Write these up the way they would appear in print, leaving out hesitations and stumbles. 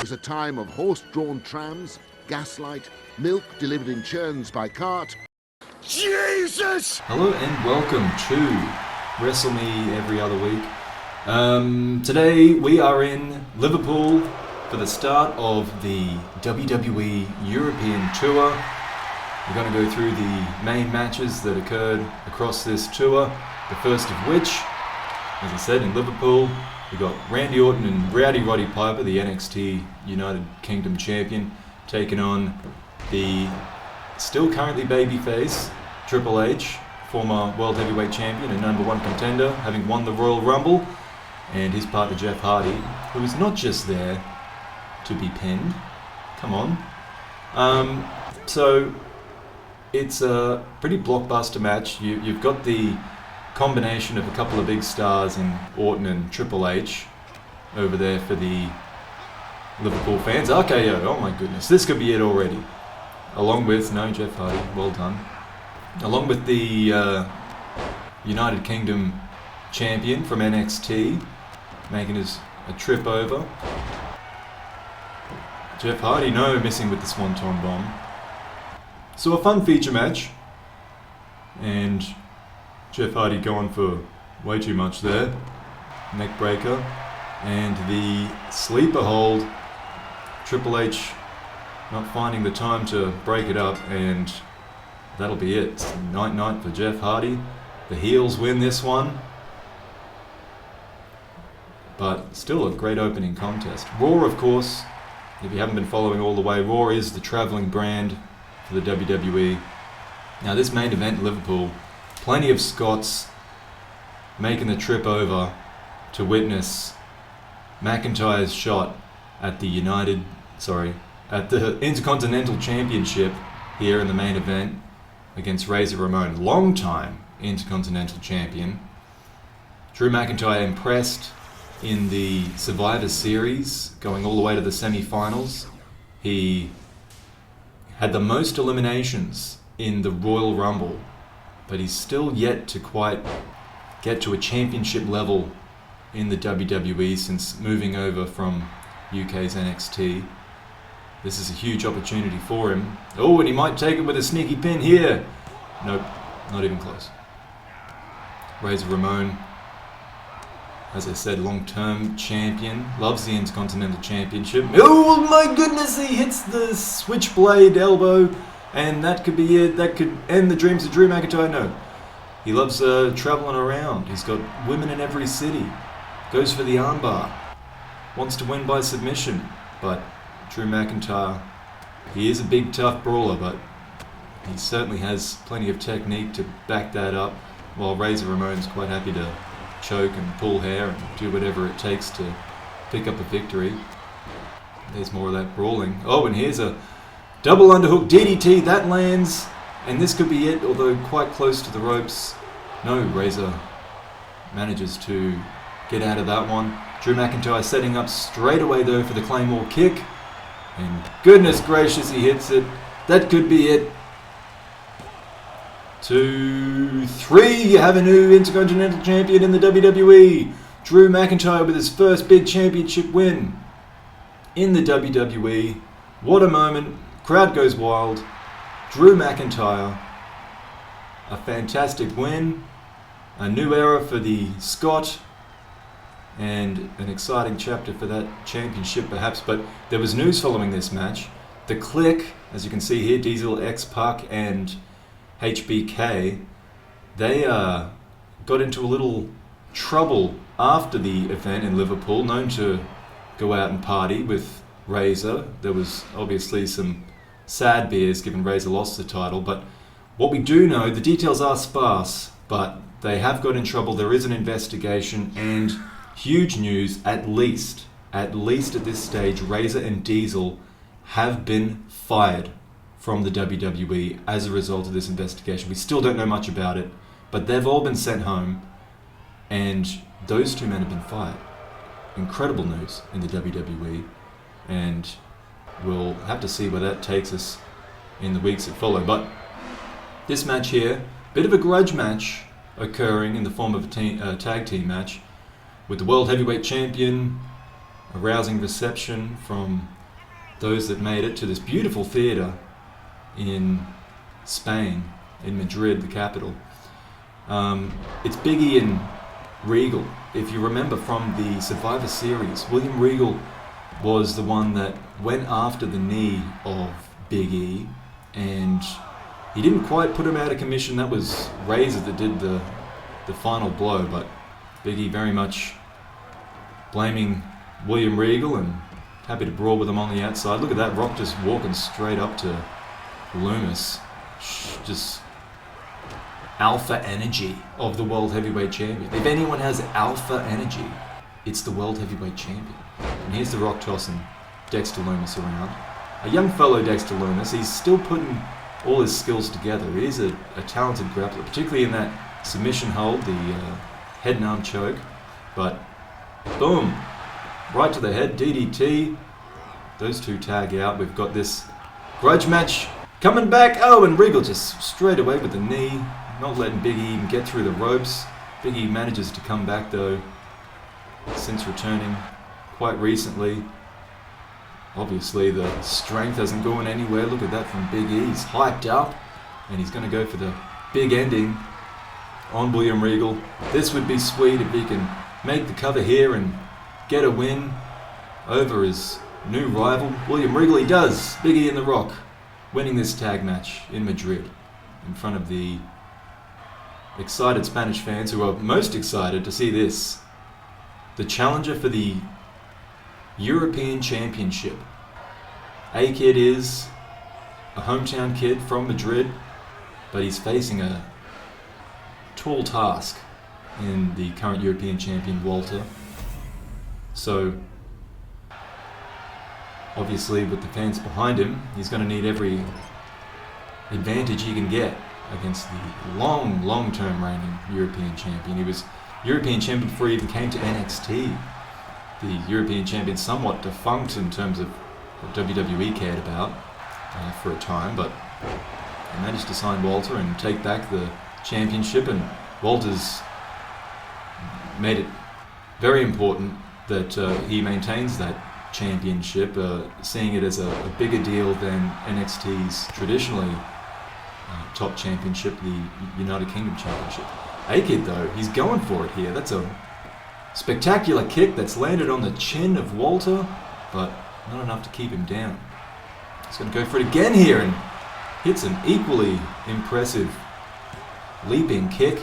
is a time of horse-drawn trams, gaslight, milk delivered in churns by cart. Jesus! Hello and welcome to Wrestle Me Every Other Week. Today we are in Liverpool for the start of the WWE European Tour. We're going to go through the main matches that occurred across this tour. The first of which, as I said, in Liverpool, we got Randy Orton and Rowdy Roddy Piper, the NXT United Kingdom champion, taking on the still currently babyface Triple H, former World Heavyweight Champion and #1 contender, having won the Royal Rumble, and his partner Jeff Hardy, who is not just there to be pinned. Come on. So it's a pretty blockbuster match. You've got the combination of a couple of big stars in Orton and Triple H over there for the Liverpool fans. RKO, oh my goodness, this could be it already. Along with, no, Jeff Hardy, well done. Along with the United Kingdom champion from NXT, making his a trip over. Jeff Hardy, no missing with the Swanton Bomb. So a fun feature match. And Jeff Hardy going for way too much there. Neck breaker. And the sleeper hold. Triple H not finding the time to break it up, and that'll be it. Night for Jeff Hardy. The heels win this one. But still a great opening contest. Raw, of course, if you haven't been following all the way, Raw is the travelling brand for the WWE. Now this main event in Liverpool, plenty of Scots making the trip over to witness McIntyre's shot at the Intercontinental Championship here in the main event against Razor Ramon, long-time Intercontinental Champion. Drew McIntyre impressed in the Survivor Series, going all the way to the semi-finals. He had the most eliminations in the Royal Rumble, but he's still yet to quite get to a championship level in the WWE since moving over from UK's NXT. This is a huge opportunity for him. Oh, and he might take it with a sneaky pin here. Nope, not even close. Razor Ramon, as I said, long-term champion, loves the Intercontinental Championship. Oh my goodness, he hits the switchblade elbow, and that could be it. That could end the dreams of Drew McIntyre. No, he loves traveling around. He's got women in every city. Goes for the armbar. Wants to win by submission, but Drew McIntyre, he is a big, tough brawler, but he certainly has plenty of technique to back that up, while Razor Ramon's quite happy to choke and pull hair and do whatever it takes to pick up a victory. There's more of that brawling. Oh, and here's a double underhook DDT. That lands, and this could be it, although quite close to the ropes. No, Razor manages to get out of that one. Drew McIntyre setting up straight away, though, for the Claymore kick. And goodness gracious, he hits it. That could be it. 2, 3, you have a new Intercontinental Champion in the WWE. Drew McIntyre with his first big championship win in the WWE. What a moment. Crowd goes wild. Drew McIntyre, a fantastic win. A new era for the Scot, and an exciting chapter for that championship perhaps. But there was news following this match. The Kliq, as you can see here, Diesel, X-Pac and HBK, they got into a little trouble after the event in Liverpool, known to go out and party with Razor. There was obviously some sad beers given Razor lost the title, but what we do know, the details are sparse, but they have got in trouble. There is an investigation, and huge news, at least at this stage, Razor and Diesel have been fired from the WWE as a result of this investigation. We still don't know much about it, but they've all been sent home, and those two men have been fired. Incredible news in the WWE, and we'll have to see where that takes us in the weeks that follow. But this match here, bit of a grudge match occurring in the form of a tag team match with the World Heavyweight Champion, a rousing reception from those that made it to this beautiful theatre in Spain, in Madrid, the capital. It's Big E and Regal. If you remember from the Survivor Series, William Regal was the one that went after the knee of Big E, and he didn't quite put him out of commission. That was Razor that did the final blow, but Big E very much blaming William Regal and happy to brawl with him on the outside. Look at that, Rock just walking straight up to Loomis. Just alpha energy of the World Heavyweight Champion. If anyone has alpha energy, it's the World Heavyweight Champion. And here's the Rock tossing Dexter Loomis around. A young fellow Dexter Loomis, he's still putting all his skills together. He is a talented grappler, particularly in that submission hold, the head and arm choke. But boom, right to the head, DDT. Those two tag out. We've got this grudge match coming back. Oh, and Regal just straight away with the knee, not letting Big E even get through the ropes. Big E manages to come back though, since returning quite recently. Obviously the strength hasn't gone anywhere. Look at that from Big E. He's hyped up and he's going to go for the big ending on William Regal. This would be sweet if he can make the cover here and get a win over his new rival, William Regal. He does. Big E and The Rock winning this tag match in Madrid in front of the excited Spanish fans who are most excited to see this. The challenger for the European Championship. A-Kid is a hometown kid from Madrid, but he's facing a tall task in the current European champion, Walter. So, obviously with the fans behind him, he's going to need every advantage he can get against the long-term reigning European champion. He was European champion before he even came to NXT. The European champion somewhat defunct in terms of what WWE cared about for a time, but they managed to sign Walter and take back the championship, and Walter's made it very important that he maintains that championship, seeing it as a bigger deal than NXT's traditionally top championship, the United Kingdom Championship. A-Kid though, he's going for it here. That's a spectacular kick that's landed on the chin of Walter, but not enough to keep him down. He's going to go for it again here and hits an equally impressive leaping kick.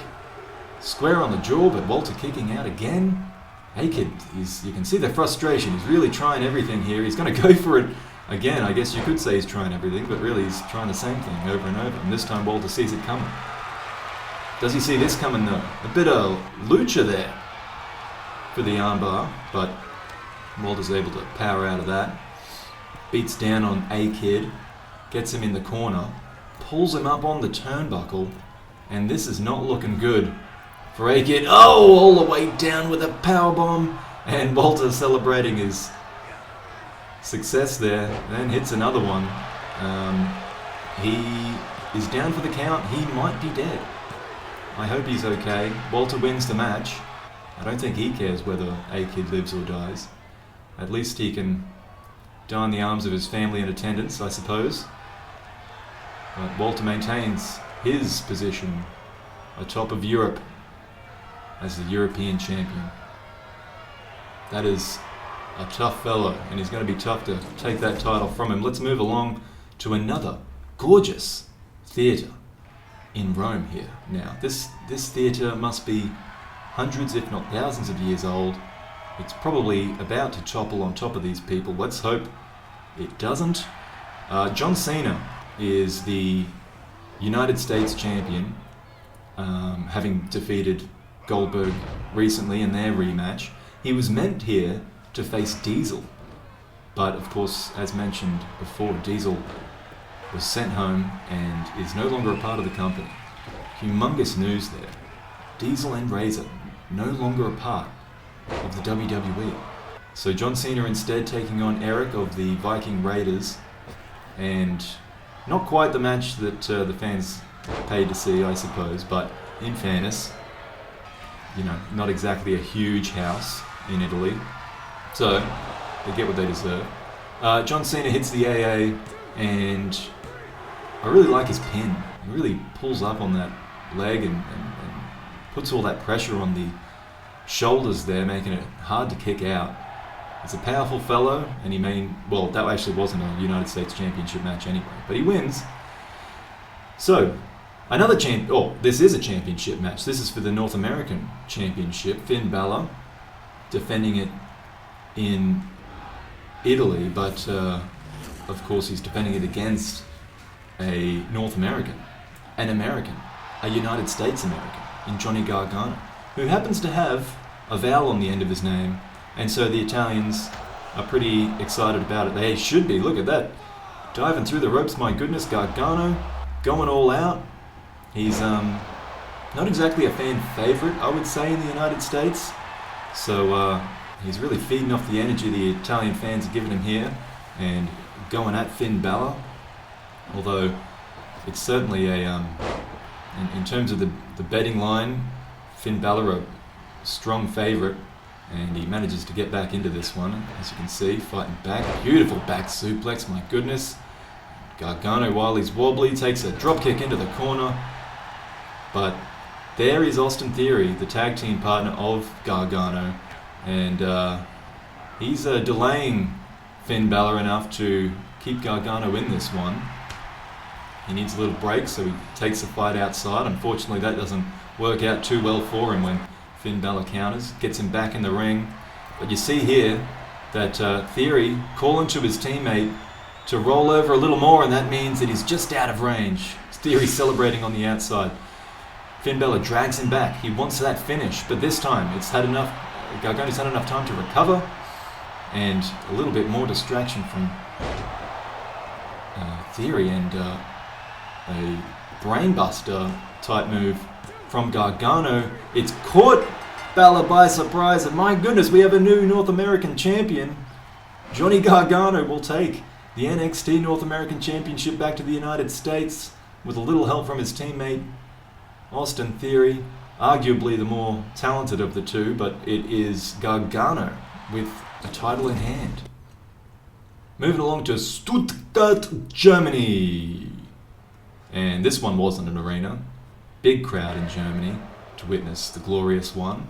Square on the jaw, but Walter kicking out again. A-Kid, you can see the frustration. He's really trying everything here. He's going to go for it again. I guess you could say he's trying everything, but really he's trying the same thing over and over. And this time Walter sees it coming. Does he see this coming though? A bit of lucha there for the armbar, but Walter's able to power out of that. Beats down on A-Kid, gets him in the corner, pulls him up on the turnbuckle, and this is not looking good for A-Kid. Oh, all the way down with a powerbomb, and Walter celebrating his success there, then hits another one. He is down for the count. He might be dead. I hope he's okay. Walter wins the match. I don't think he cares whether A-Kid lives or dies. At least he can die in the arms of his family and attendants, I suppose. But Walter maintains his position atop of Europe as the European champion. That is a tough fella, and he's going to be tough to take that title from him. Let's move along to another gorgeous theatre in Rome here. Now, this theatre must be hundreds, if not thousands of years old. It's probably about to topple on top of these people. Let's hope it doesn't. John Cena is the United States champion, having defeated Goldberg recently in their rematch. He was meant here to face Diesel, but of course, as mentioned before, Diesel was sent home and is no longer a part of the company. Humongous news there. Diesel and Razor no longer a part of the WWE. So John Cena instead taking on Eric of the Viking Raiders, and not quite the match that the fans paid to see, I suppose, but in fairness, not exactly a huge house in Italy, so they get what they deserve. John Cena hits the AA, and I really like his pin. He really pulls up on that leg and puts all that pressure on the shoulders there, making it hard to kick out. He's a powerful fellow, and well, that actually wasn't a United States Championship match anyway, but he wins. So, this is a championship match. This is for the North American Championship. Finn Balor defending it in Italy, but of course he's defending it against a North American, an American, a United States American in Johnny Gargano, who happens to have a vowel on the end of his name, and so the Italians are pretty excited about it. They should be. Look at that. Diving through the ropes, my goodness. Gargano going all out. He's not exactly a fan favourite, I would say, in the United States. So he's really feeding off the energy the Italian fans are giving him here and going at Finn Balor. Although it's certainly in terms of the betting line, Finn Balor a strong favourite, and he manages to get back into this one, as you can see, fighting back. Beautiful back suplex, my goodness. Gargano, while he's wobbly, takes a drop kick into the corner. But there is Austin Theory, the tag team partner of Gargano, and he's delaying Finn Balor enough to keep Gargano in this one. He needs a little break, so he takes the fight outside. Unfortunately, that doesn't work out too well for him when Finn Balor counters, gets him back in the ring. But you see here that Theory calling to his teammate to roll over a little more, and that means that he's just out of range. Theory celebrating on the outside. Finn Balor drags him back. He wants that finish, but this time Gargano's had enough time to recover, and a little bit more distraction from Theory, and a brainbuster type move from Gargano. It's caught Balor by surprise, and my goodness, we have a new North American champion. Johnny Gargano will take the NXT North American Championship back to the United States with a little help from his teammate Austin Theory, arguably the more talented of the two, but it is Gargano with the title in hand. Moving along to Stuttgart, Germany. And this one wasn't an arena. Big crowd in Germany to witness the glorious one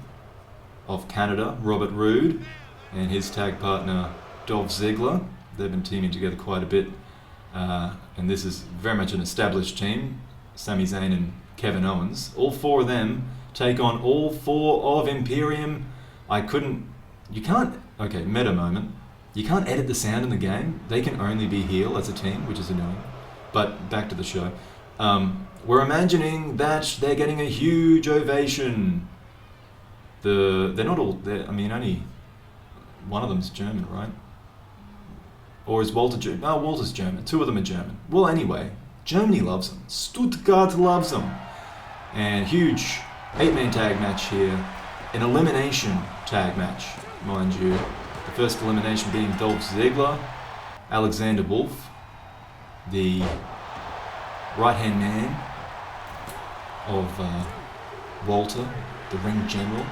of Canada, Robert Roode, and his tag partner Dolph Ziggler. They've been teaming together quite a bit. And this is very much an established team. Sami Zayn and Kevin Owens. All four of them take on all four of Imperium. Meta moment. You can't edit the sound in the game. They can only be heel as a team, which is annoying. But back to the show. We're imagining that they're getting a huge ovation. Only one of them's German, right? Or is Walter German? No, Walter's German. Two of them are German. Well, anyway, Germany loves them. Stuttgart loves them. And huge 8-man tag match here. An elimination tag match, mind you. The first elimination being Dolph Ziggler, Alexander Wolf, the right-hand man of Walter, the ring general.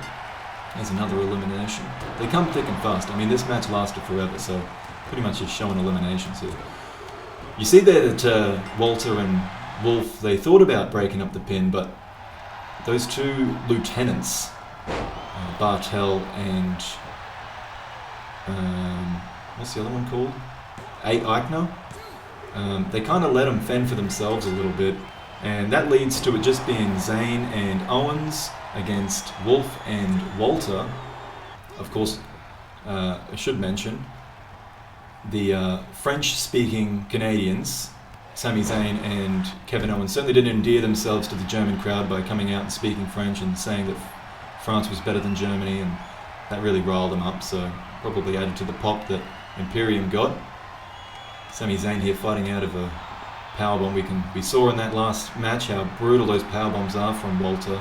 There's another elimination. They come thick and fast. I mean, this match lasted forever, so pretty much just showing eliminations here. You see there that Walter and Wolf, they thought about breaking up the pin, but those two lieutenants, Bartel and what's the other one called? Eichner. They kind of let them fend for themselves a little bit, and that leads to it just being Zayn and Owens against Wolf and Walter. Of course, I should mention the French-speaking Canadians, Sami Zayn and Kevin Owens, certainly didn't endear themselves to the German crowd by coming out and speaking French and saying that France was better than Germany, and that really riled them up, so probably added to the pop that Imperium got. Sami Zayn here fighting out of a powerbomb. We saw in that last match how brutal those powerbombs are from Walter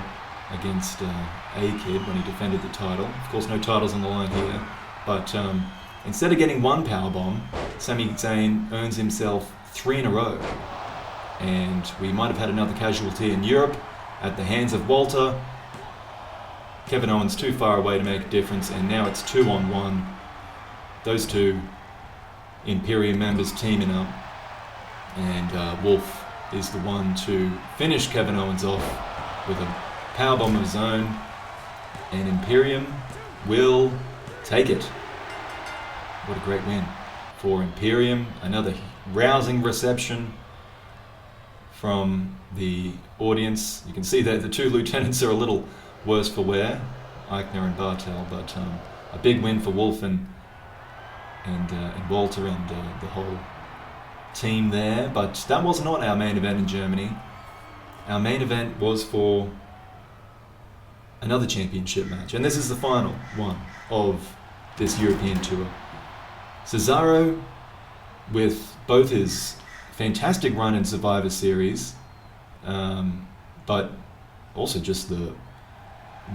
against A-Kid when he defended the title. Of course, no titles on the line here, but instead of getting one powerbomb, Sami Zayn earns himself 3 in a row. And we might have had another casualty in Europe at the hands of Walter. Kevin Owens too far away to make a difference, and now it's 2-on-1. Those two Imperium members teaming up, and Wolf is the one to finish Kevin Owens off with a powerbomb of his own, and Imperium will take it. What a great win for Imperium. Another rousing reception from the audience. You can see that the two lieutenants are a little worse for wear, Eichner and Bartel, but a big win for Wolf and Walter and the whole team there. But that was not our main event in Germany. Our main event was for another championship match, and this is the final one of this European tour. Cesaro, with both his fantastic run in Survivor Series, but also just the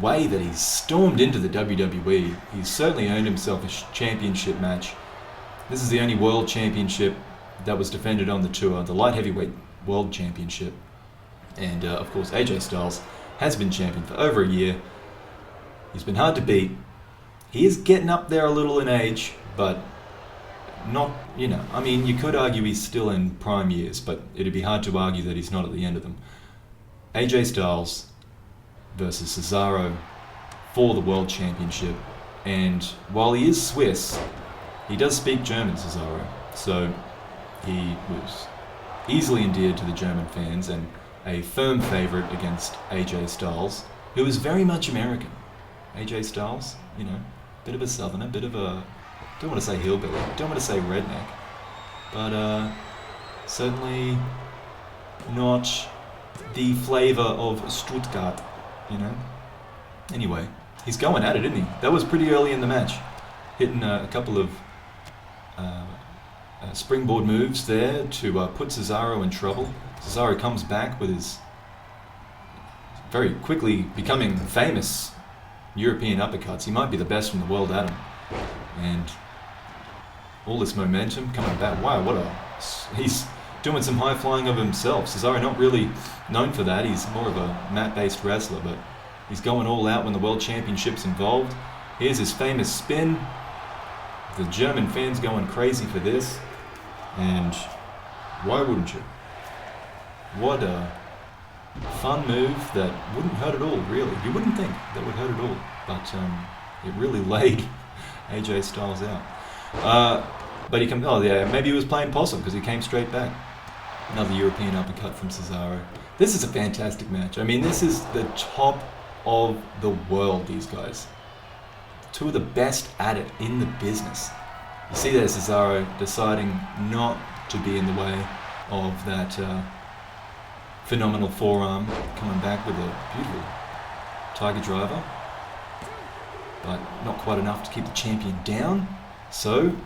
way that he's stormed into the WWE. He's certainly earned himself a championship match. This is the only world championship that was defended on the tour, the light heavyweight world championship. And of course AJ Styles has been champion for over a year. He's been hard to beat. He is getting up there a little in age, but not, I mean, you could argue he's still in prime years, but it'd be hard to argue that he's not at the end of them. AJ Styles versus Cesaro for the World Championship. And while he is Swiss, he does speak German, Cesaro. So he was easily endeared to the German fans and a firm favourite against AJ Styles, who is very much American. AJ Styles, bit of a southerner, bit of a, don't want to say hillbilly, don't want to say redneck, but certainly not the flavour of Stuttgart, Anyway, he's going at it, isn't he? That was pretty early in the match, hitting a couple of springboard moves there to put Cesaro in trouble. Cesaro comes back with his very quickly becoming famous European uppercuts. He might be the best in the world at them. And all this momentum coming back. Wow, he's doing some high flying of himself. Cesaro not really known for that. He's more of a mat-based wrestler, but he's going all out when the World Championship's involved. Here's his famous spin. The German fans going crazy for this. And why wouldn't you? What a fun move that wouldn't hurt at all, really. You wouldn't think that would hurt at all, but it really laid AJ Styles out. But he maybe he was playing possum because he came straight back. Another European uppercut from Cesaro. This is a fantastic match. I mean, this is the top of the world, these guys. Two of the best at it in the business. You see there Cesaro deciding not to be in the way of that phenomenal forearm, coming back with a beautiful Tiger Driver, but not quite enough to keep the champion down. So,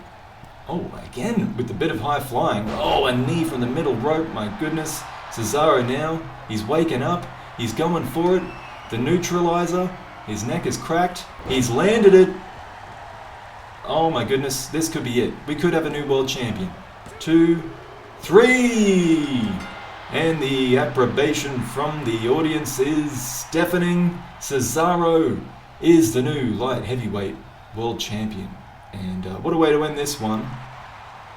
again with the bit of high flying. A knee from the middle rope, my goodness. Cesaro now, he's waking up, he's going for it. The neutralizer, his neck is cracked, he's landed it. Oh my goodness, this could be it. We could have a new world champion. 2, 3! And the approbation from the audience is deafening. Cesaro is the new light heavyweight world champion. And what a way to end this one.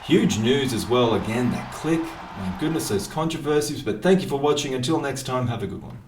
Huge news as well. Again, that Kliq. My goodness, those controversies. But thank you for watching. Until next time, have a good one.